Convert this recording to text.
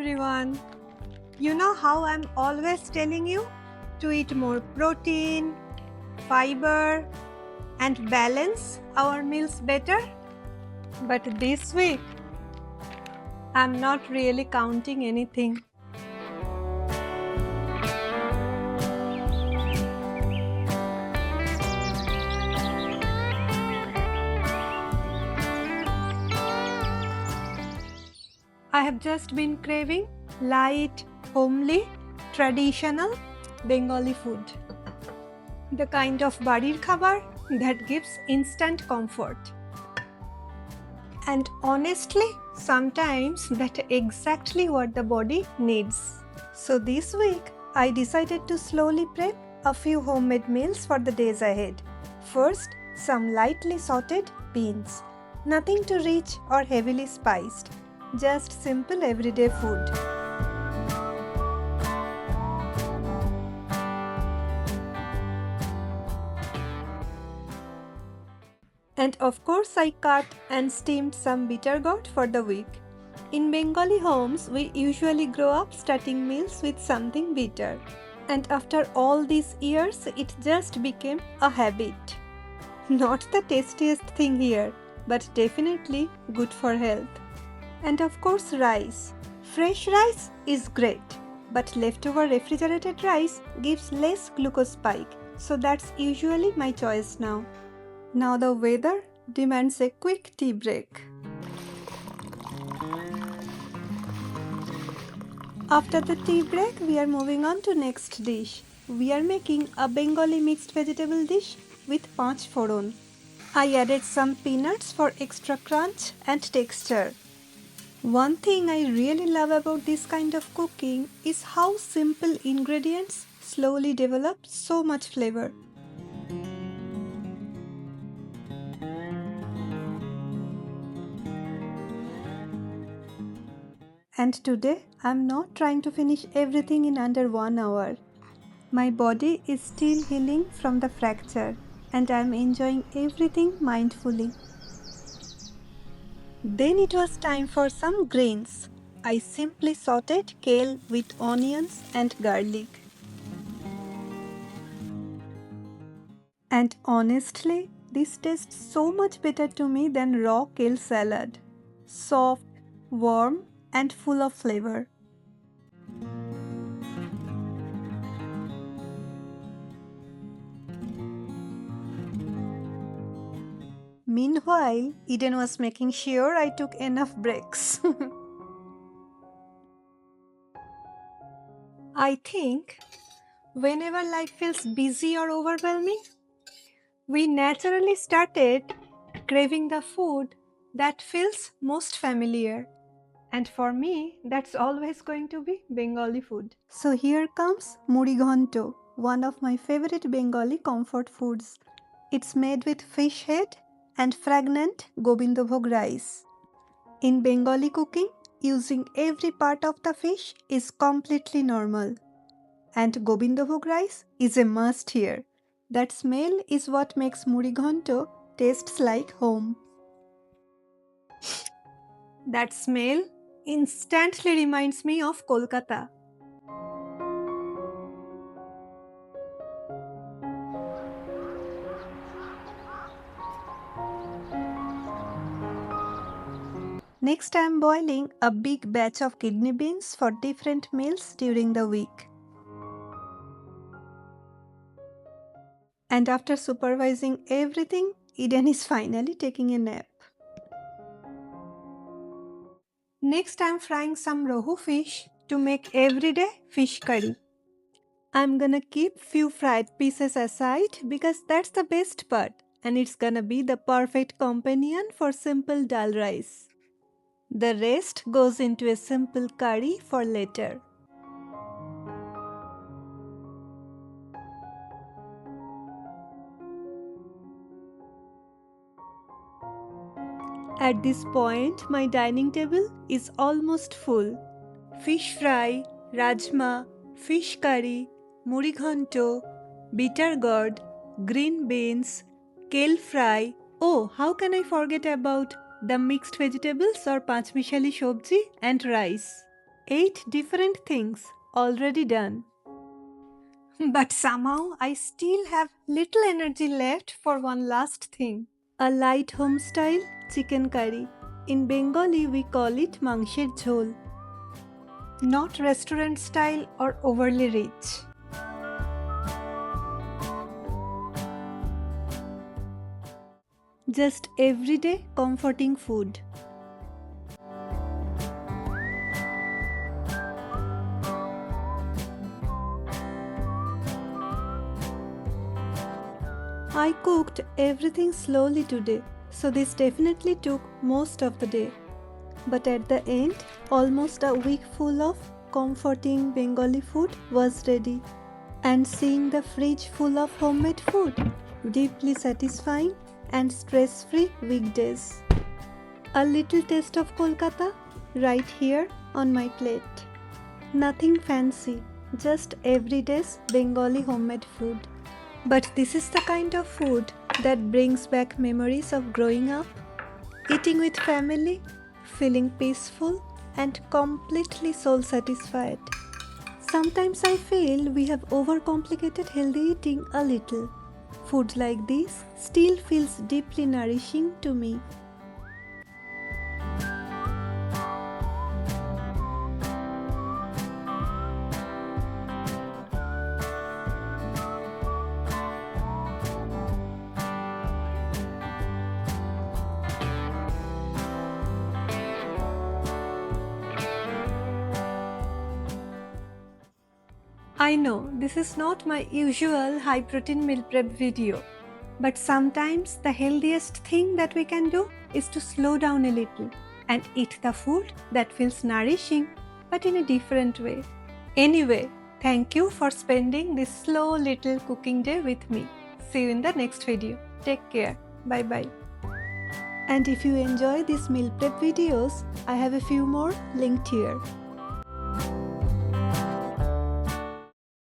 everyone. You know how I'm always telling you to eat more protein, fiber, and balance our meals better? But this week, I'm not really counting anything. I have just been craving light, homely, traditional Bengali food. The kind of Barir Khabar that gives instant comfort. And honestly, sometimes that's exactly what the body needs. So this week, I decided to slowly prep a few homemade meals for the days ahead. First, some lightly sautéed beans. Nothing too rich or heavily spiced. Just simple everyday food. And of course, I cut and steamed some bitter gourd for the week. In Bengali homes, we usually grow up starting meals with something bitter. And after all these years, it just became a habit. Not the tastiest thing here, but definitely good for health. And of course, rice. Fresh rice is great, but leftover refrigerated rice gives less glucose spike, so that's usually my choice now. Now the weather demands a quick tea break. After the tea break, we are moving on to next dish. We are making a Bengali mixed vegetable dish with Panch Phoron. I added some peanuts for extra crunch and texture. One thing I really love about this kind of cooking is how simple ingredients slowly develop so much flavor. And today, I'm not trying to finish everything in under 1 hour. My body is still healing from the fracture, and I'm enjoying everything mindfully. Then it was time for some greens. I simply sautéed kale with onions and garlic. And honestly, this tastes so much better to me than raw kale salad. Soft, warm, and full of flavor. Meanwhile, Eden was making sure I took enough breaks. I think whenever life feels busy or overwhelming, we naturally started craving the food that feels most familiar. And for me, that's always going to be Bengali food. So here comes Murighonto, one of my favorite Bengali comfort foods. It's made with fish head and fragrant Gobindoganj rice. In Bengali cooking, using every part of the fish is completely normal. And Gobindoganj rice is a must here. That smell is what makes Murighonto tastes like home. That smell instantly reminds me of Kolkata. Next, I am boiling a big batch of kidney beans for different meals during the week. And after supervising everything, Eden is finally taking a nap. Next, I am frying some Rohu fish to make everyday fish curry. I'm gonna keep few fried pieces aside because that's the best part and it's gonna be the perfect companion for simple dal rice. The rest goes into a simple curry for later. At this point, my dining table is almost full. Fish fry, Rajma, fish curry, Murighonto, bitter gourd, green beans, kale fry. Oh, how can I forget about the mixed vegetables or Paachmeshali Sobji and rice? 8 different things already done. But somehow I still have little energy left for one last thing. A light home-style chicken curry. In Bengali we call it Mangsher Jhol. Not restaurant style or overly rich. Just everyday comforting food. I cooked everything slowly today, so this definitely took most of the day. But at the end, almost a week full of comforting Bengali food was ready. And seeing the fridge full of homemade food, deeply satisfying and stress-free weekdays. A little taste of Kolkata right here on my plate. Nothing fancy, just everyday's Bengali homemade food. But this is the kind of food that brings back memories of growing up, eating with family, feeling peaceful and completely soul satisfied. Sometimes I feel we have overcomplicated healthy eating a little. Food like this still feels deeply nourishing to me. I know this is not my usual high protein meal prep video, but sometimes the healthiest thing that we can do is to slow down a little and eat the food that feels nourishing but in a different way. Anyway, thank you for spending this slow little cooking day with me. See you in the next video. Take care. Bye bye. And if you enjoy these meal prep videos, I have a few more linked here.